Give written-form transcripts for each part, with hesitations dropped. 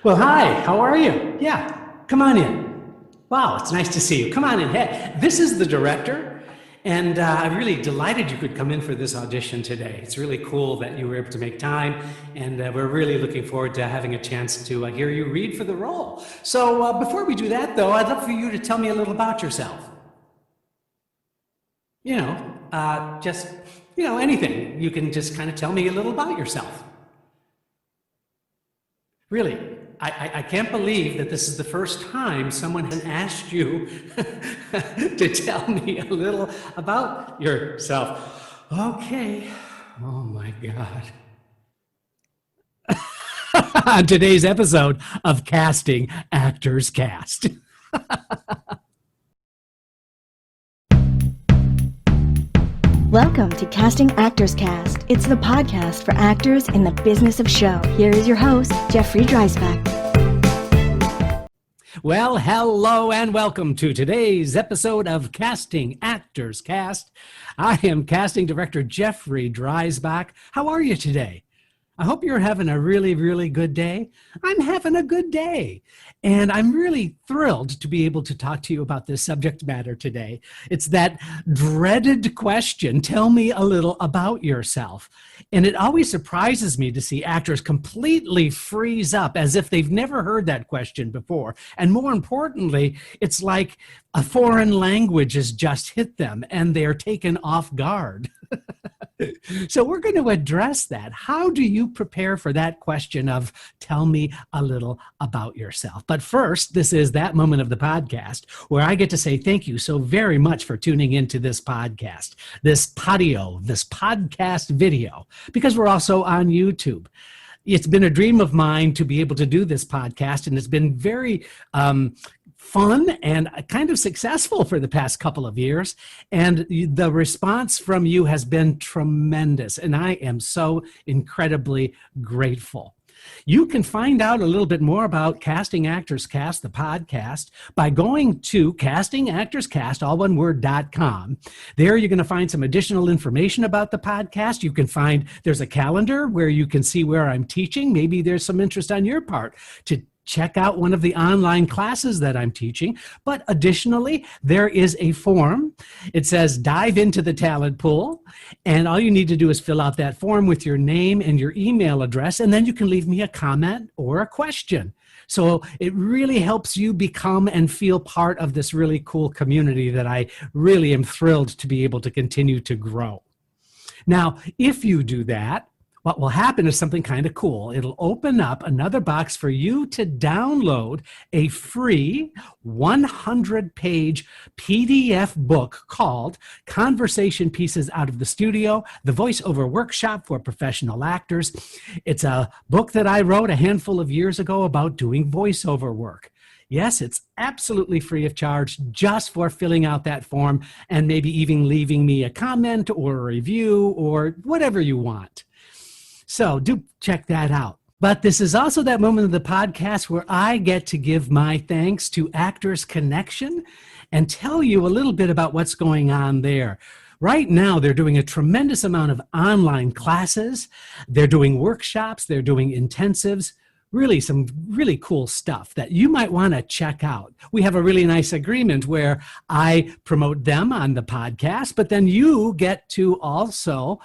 Well, hi, how are you? Yeah, come on in. Wow, it's nice to see you. Come on in. Hey, this is the director, and I'm really delighted you could come in for this audition today. It's really cool that you were able to make time, and we're really looking forward to having a chance to hear you read for the role. So, before we do that, though, I'd love for you to tell me a little about yourself. Just, anything. You can just kind of tell me a little about yourself. Really, I can't believe that this is the first time someone has asked you to tell me a little about yourself. Okay. Oh my God. On today's episode of Casting Actors Cast. Welcome to Casting Actors Cast. It's the podcast for actors in the business of show. Here is your host, Jeffrey Dreisbach. Well, hello and welcome to today's episode of Casting Actors Cast. I am casting director Jeffrey Dreisbach. How are you today? I hope you're having a really, really good day. I'm having a good day. And I'm really thrilled to be able to talk to you about this subject matter today. It's that dreaded question, tell me a little about yourself. And it always surprises me to see actors completely freeze up as if they've never heard that question before. And more importantly, it's like a foreign language has just hit them and they're taken off guard. So we're going to address that. How do you prepare for that question of tell me a little about yourself? But first, this is that moment of the podcast where I get to say thank you so very much for tuning into this podcast, this podio, this podcast video, because we're also on YouTube. It's been a dream of mine to be able to do this podcast, and it's been very fun and kind of successful for the past couple of years. And the response from you has been tremendous. And I am so incredibly grateful. You can find out a little bit more about Casting Actors Cast, the podcast, by going to castingactorscast, all one word.com. There you're going to find some additional information about the podcast. You can find there's a calendar where you can see where I'm teaching. Maybe there's some interest on your part to check out one of the online classes that I'm teaching. But additionally, there is a form. It says dive into the talent pool. And all you need to do is fill out that form with your name and your email address. And then you can leave me a comment or a question. So it really helps you become and feel part of this really cool community that I really am thrilled to be able to continue to grow. Now, if you do that, what will happen is something kind of cool. It'll open up another box for you to download a free 100-page PDF book called Conversation Pieces Out of the Studio, the Voiceover Workshop for Professional Actors. It's a book that I wrote a handful of years ago about doing voiceover work. Yes, it's absolutely free of charge just for filling out that form and maybe even leaving me a comment or a review or whatever you want. So do check that out. But this is also that moment of the podcast where I get to give my thanks to Actors Connection and tell you a little bit about what's going on there. Right now, they're doing a tremendous amount of online classes. They're doing workshops. They're doing intensives. Really some really cool stuff that you might want to check out. We have a really nice agreement where I promote them on the podcast, but then you get to also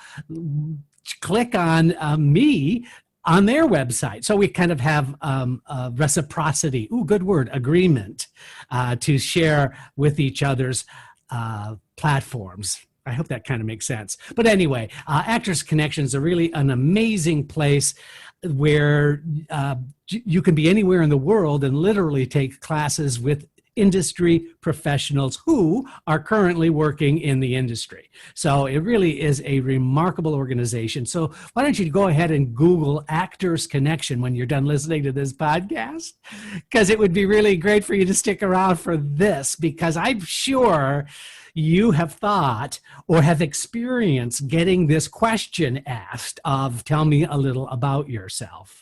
click on me on their website. So we kind of have a reciprocity, good word, agreement to share with each other's platforms. I hope that kind of makes sense. But anyway, Actors Connection is really an amazing place where you can be anywhere in the world and literally take classes with industry professionals who are currently working in the industry. So it really is a remarkable organization. So why don't you go ahead and Google Actors Connection when you're done listening to this podcast? Because it would be really great for you to stick around for this, because I'm sure you have thought or have experienced getting this question asked of tell me a little about yourself.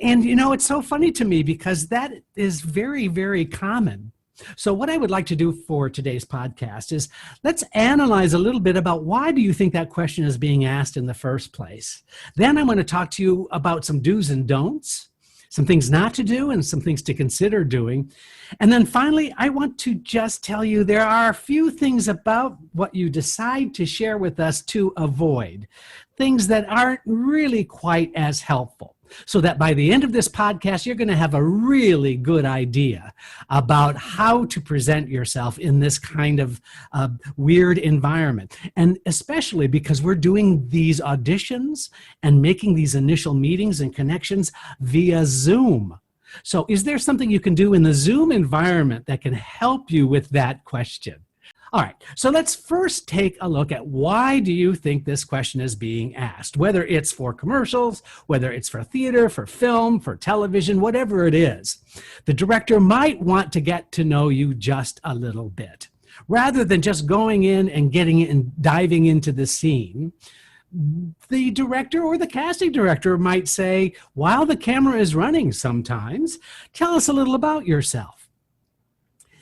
And, it's so funny to me because that is very, very common. So what I would like to do for today's podcast is let's analyze a little bit about why do you think that question is being asked in the first place. Then I'm going to talk to you about some do's and don'ts, some things not to do and some things to consider doing. And then finally, I want to just tell you there are a few things about what you decide to share with us to avoid, things that aren't really quite as helpful, so that by the end of this podcast, you're going to have a really good idea about how to present yourself in this kind of weird environment. And especially because we're doing these auditions and making these initial meetings and connections via Zoom. So is there something you can do in the Zoom environment that can help you with that question? All right, so let's first take a look at why do you think this question is being asked, whether it's for commercials, whether it's for theater, for film, for television, whatever it is. The director might want to get to know you just a little bit. Rather than just going in and getting it and diving into the scene, the director or the casting director might say, while the camera is running sometimes, tell us a little about yourself.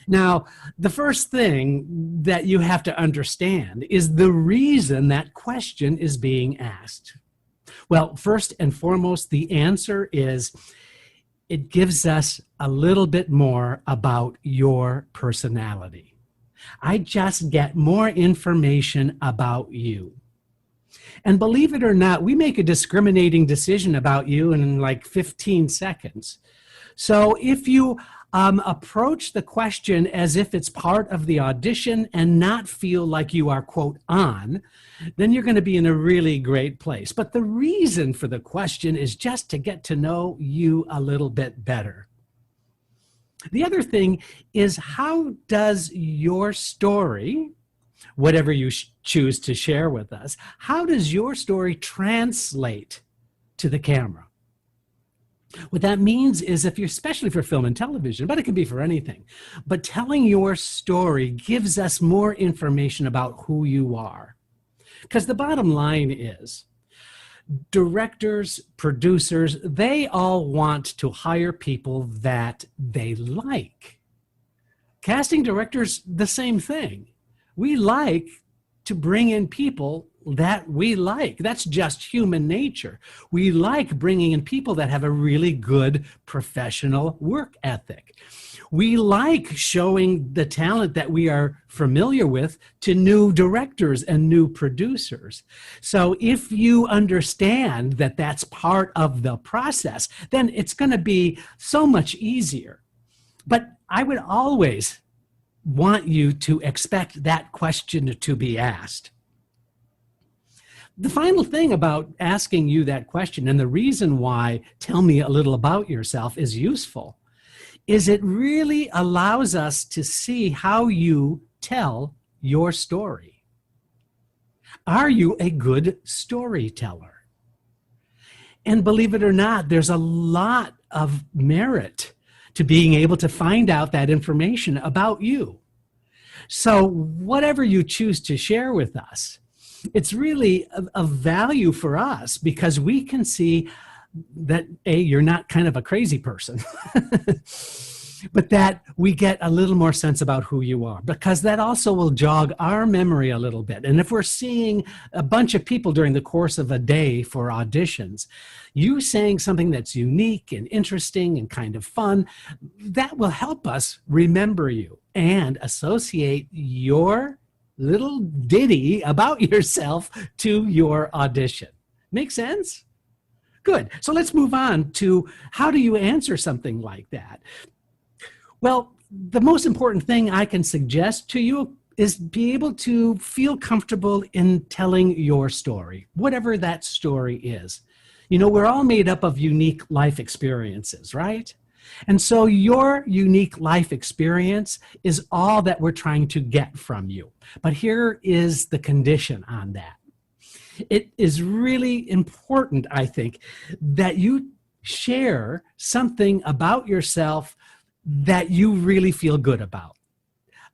Now, the first thing that you have to understand is the reason that question is being asked. Well, first and foremost, the answer is it gives us a little bit more about your personality. I just get more information about you. And believe it or not, we make a discriminating decision about you in like 15 seconds. So if you approach the question as if it's part of the audition and not feel like you are, quote, on, then you're going to be in a really great place. But the reason for the question is just to get to know you a little bit better. The other thing is, how does your story, whatever you choose to share with us, how does your story translate to the camera? What that means is, if you're, especially for film and television, but it could be for anything, but telling your story gives us more information about who you are. Because the bottom line is, directors, producers, they all want to hire people that they like. Casting directors, the same thing. We like to bring in people that we like. That's just human nature. We like bringing in people that have a really good professional work ethic. We like showing the talent that we are familiar with to new directors and new producers. So if you understand that that's part of the process, then it's going to be so much easier. But I would always want you to expect that question to be asked. The final thing about asking you that question, and the reason why tell me a little about yourself is useful, is it really allows us to see how you tell your story. Are you a good storyteller? And believe it or not, there's a lot of merit to being able to find out that information about you. So whatever you choose to share with us, it's really of value for us, because we can see that, A, you're not kind of a crazy person, but that we get a little more sense about who you are, because that also will jog our memory a little bit. And if we're seeing a bunch of people during the course of a day for auditions, you saying something that's unique and interesting and kind of fun, that will help us remember you and associate your little ditty about yourself to your audition. Make sense? Good. So let's move on to, how do you answer something like that? Well, the most important thing I can suggest to you is be able to feel comfortable in telling your story, whatever that story is. You know, we're all made up of unique life experiences, right? And so your unique life experience is all that we're trying to get from you. But here is the condition on that. It is really important, I think, that you share something about yourself that you really feel good about.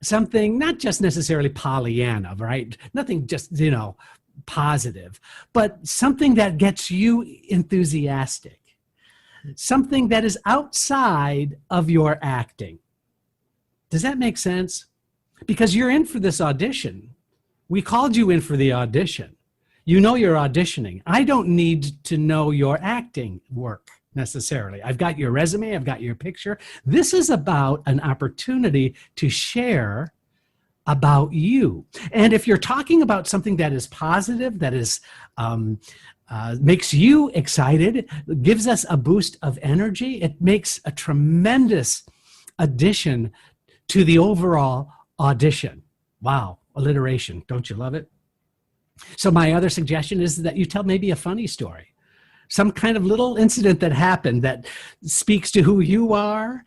Something not just necessarily Pollyanna, right? Nothing just, positive, but something that gets you enthusiastic. Something that is outside of your acting. Does that make sense? Because you're in for this audition. We called you in for the audition. You know you're auditioning. I don't need to know your acting work necessarily. I've got your resume, I've got your picture. This is about an opportunity to share about you. And if you're talking about something that is positive, that is makes you excited, gives us a boost of energy, it makes a tremendous addition to the overall audition. Wow, alliteration. Don't you love it? So my other suggestion is that you tell maybe a funny story. Some kind of little incident that happened that speaks to who you are.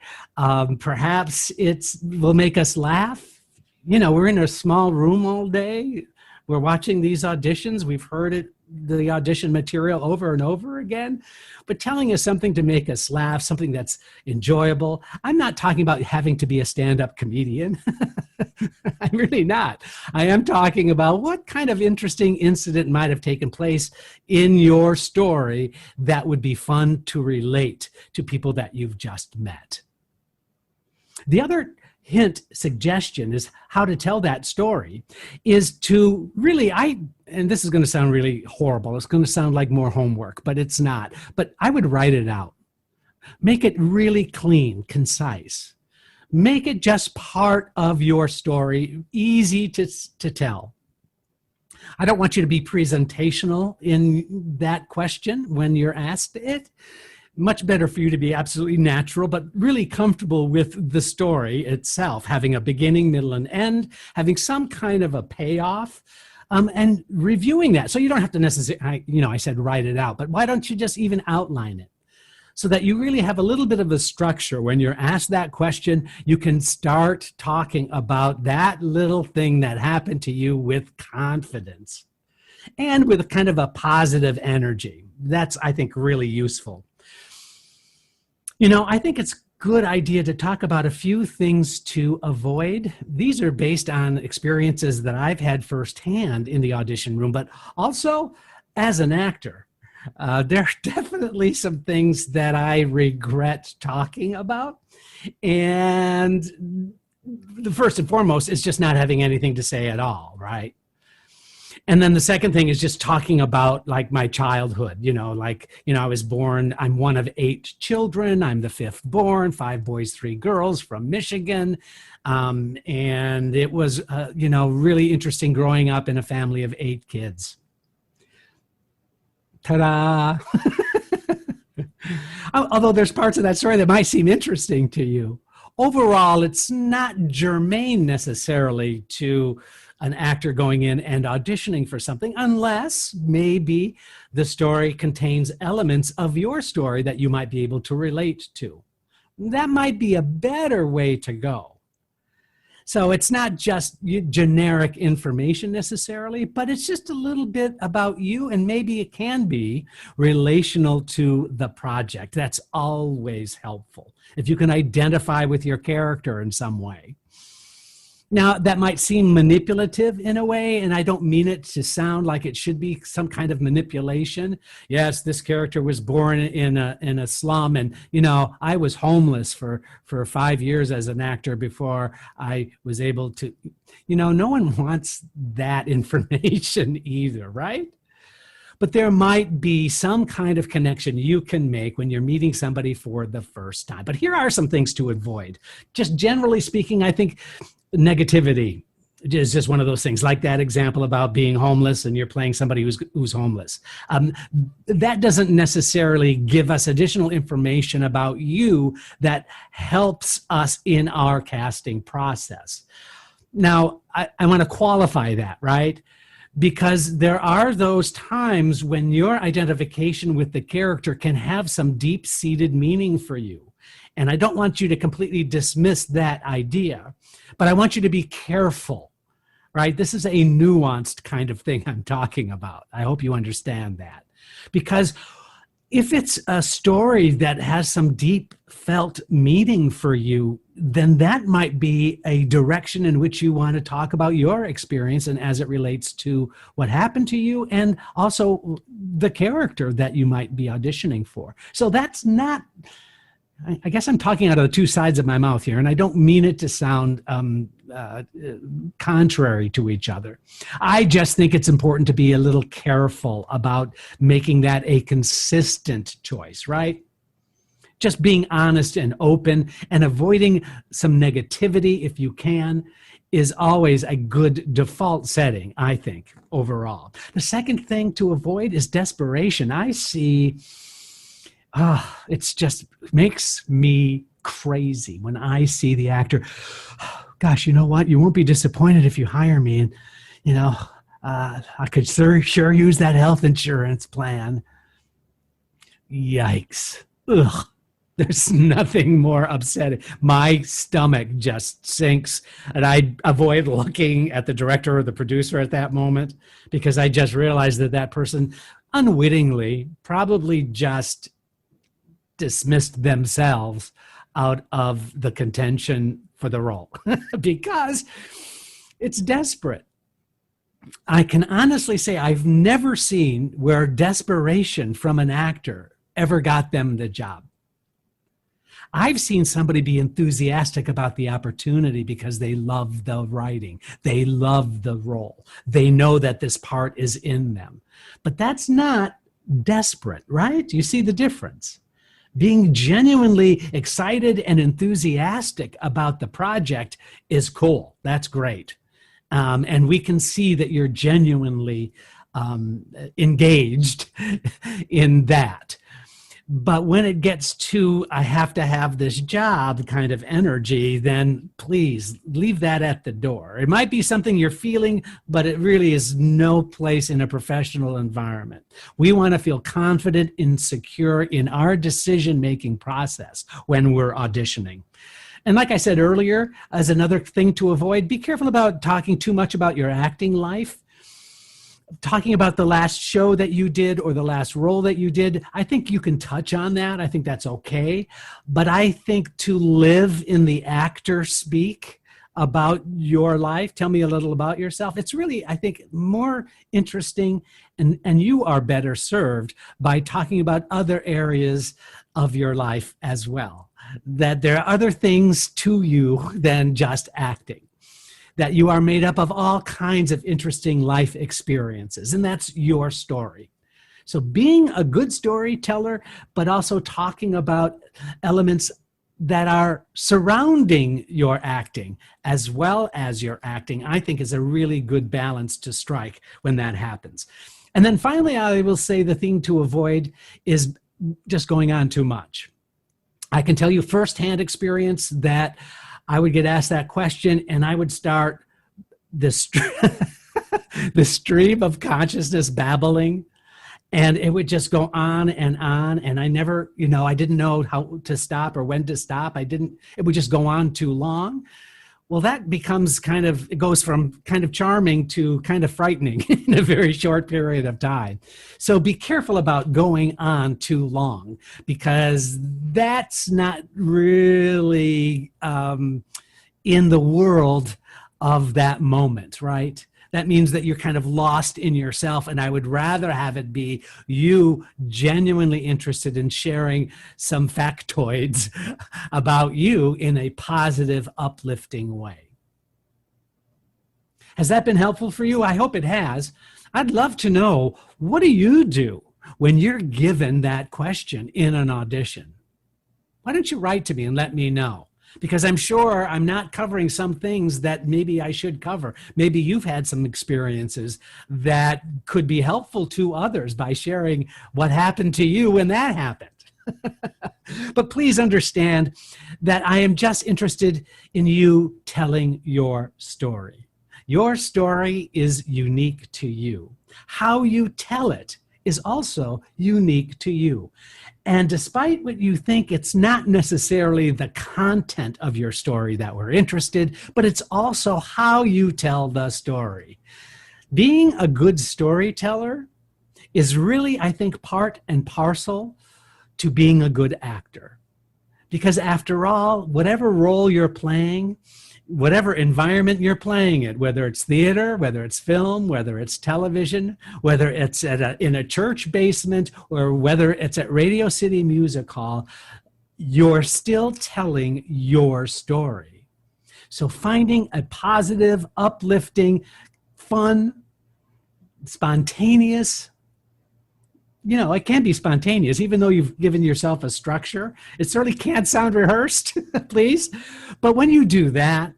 Perhaps it will make us laugh. You know, we're in a small room all day. We're watching these auditions. We've heard it, the audition material over and over again, but telling us something to make us laugh, something that's enjoyable. I'm not talking about having to be a stand-up comedian. I'm really not. I am talking about what kind of interesting incident might have taken place in your story that would be fun to relate to people that you've just met. The other suggestion is how to tell that story is to really, and this is going to sound really horrible. It's going to sound like more homework, but it's not. But I would write it out. Make it really clean, concise. Make it just part of your story, easy to tell. I don't want you to be presentational in that question when you're asked it. Much better for you to be absolutely natural, but really comfortable with the story itself, having a beginning, middle, and end, having some kind of a payoff, and reviewing that. So you don't have to necessarily, I said write it out, but why don't you just even outline it so that you really have a little bit of a structure. When you're asked that question, you can start talking about that little thing that happened to you with confidence and with kind of a positive energy. That's, I think, really useful. I think it's a good idea to talk about a few things to avoid. These are based on experiences that I've had firsthand in the audition room, but also as an actor. There are definitely some things that I regret talking about. And the first and foremost is just not having anything to say at all, right? And then the second thing is just talking about like my childhood, I was born, I'm one of 8 children. I'm the 5th born, 5 boys, 3 girls from Michigan. And it was, really interesting growing up in a family of 8 kids. Ta-da! Although there's parts of that story that might seem interesting to you. Overall, it's not germane necessarily to an actor going in and auditioning for something, unless maybe the story contains elements of your story that you might be able to relate to. That might be a better way to go. So it's not just generic information necessarily, but it's just a little bit about you, and maybe it can be relational to the project. That's always helpful if you can identify with your character in some way. Now, that might seem manipulative in a way, and I don't mean it to sound like it should be some kind of manipulation. Yes, this character was born in a slum, and, I was homeless for 5 years as an actor before I was able to, no one wants that information either, right? But there might be some kind of connection you can make when you're meeting somebody for the first time. But here are some things to avoid. Just generally speaking, I think negativity is just one of those things, like that example about being homeless and you're playing somebody who's homeless. That doesn't necessarily give us additional information about you that helps us in our casting process. Now, I want to qualify that, right? Because there are those times when your identification with the character can have some deep-seated meaning for you. And I don't want you to completely dismiss that idea, but I want you to be careful, right? This is a nuanced kind of thing I'm talking about. I hope you understand that. Because if it's a story that has some deep felt meaning for you, then that might be a direction in which you want to talk about your experience and as it relates to what happened to you and also the character that you might be auditioning for. So that's not, I guess I'm talking out of the two sides of my mouth here, and I don't mean it to sound contrary to each other. I just think it's important to be a little careful about making that a consistent choice, right? Just being honest and open and avoiding some negativity if you can is always a good default setting, I think, overall. The second thing to avoid is desperation. I see, it's just makes me crazy when I see the actor, gosh, you know what? You won't be disappointed if you hire me. And, I could sure use that health insurance plan. Yikes. Ugh. There's nothing more upsetting. My stomach just sinks, and I avoid looking at the director or the producer at that moment because I just realized that person unwittingly probably just dismissed themselves out of the contention for the role because it's desperate. I can honestly say I've never seen where desperation from an actor ever got them the job. I've seen somebody be enthusiastic about the opportunity because they love the writing. They love the role. They know that this part is in them. But that's not desperate, right? You see the difference. Being genuinely excited and enthusiastic about the project is cool. That's great. And we can see that you're genuinely engaged in that. But when it gets to, I have to have this job kind of energy, then please leave that at the door. It might be something you're feeling, but it really is no place in a professional environment. We want to feel confident and secure in our decision-making process when we're auditioning. And like I said earlier, as another thing to avoid, be careful about talking too much about your acting life. Talking about the last show that you did or the last role that you did, I think you can touch on that. I think that's okay. But I think to live in the actor speak about your life, tell me a little about yourself, it's really, I think, more interesting, and you are better served by talking about other areas of your life as well. That there are other things to you than just acting. That you are made up of all kinds of interesting life experiences, and that's your story. So being a good storyteller, but also talking about elements that are surrounding your acting as well as your acting, I think is a really good balance to strike when that happens. And then finally, I will say the thing to avoid is just going on too much. I can tell you firsthand experience that I would get asked that question and I would start the stream of consciousness babbling, and it would just go on. And I never, I didn't know how to stop or when to stop. It would just go on too long. Well, that becomes it goes from kind of charming to kind of frightening in a very short period of time. So be careful about going on too long, because that's not really in the world of that moment, right? That means that you're kind of lost in yourself, and I would rather have it be you genuinely interested in sharing some factoids about you in a positive, uplifting way. Has that been helpful for you? I hope it has. I'd love to know, what do you do when you're given that question in an audition? Why don't you write to me and let me know? Because I'm sure I'm not covering some things that maybe I should cover. Maybe you've had some experiences that could be helpful to others by sharing what happened to you when that happened. But please understand that I am just interested in you telling your story. Your story is unique to you. How you tell it is also unique to you. And despite what you think, it's not necessarily the content of your story that we're interested, but it's also how you tell the story. Being a good storyteller is really, I think, part and parcel to being a good actor. Because after all, whatever role you're playing, whatever environment you're playing it, whether it's theater, whether it's film, whether it's television, whether it's in a church basement, or whether it's at Radio City Music Hall, you're still telling your story. So finding a positive, uplifting, fun, spontaneous, it can be spontaneous, even though you've given yourself a structure. It certainly can't sound rehearsed, please. But when you do that,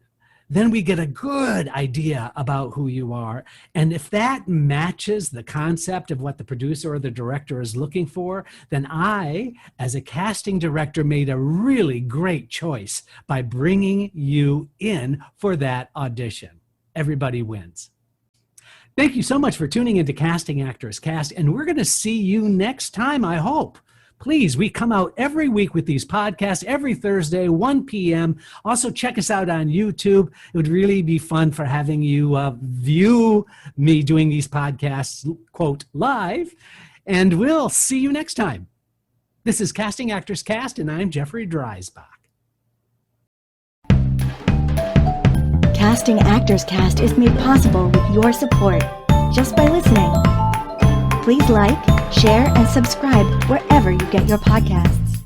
then we get a good idea about who you are. And if that matches the concept of what the producer or the director is looking for, then I, as a casting director, made a really great choice by bringing you in for that audition. Everybody wins. Thank you so much for tuning into Casting Actors Cast, and we're going to see you next time, I hope. Please, we come out every week with these podcasts, every Thursday, 1 p.m. Also, check us out on YouTube. It would really be fun for having you view me doing these podcasts, quote, live, and we'll see you next time. This is Casting Actors Cast, and I'm Jeffrey Dreisbach. Casting Actors Cast is made possible with your support just by listening. Please like, share, and subscribe wherever you get your podcasts.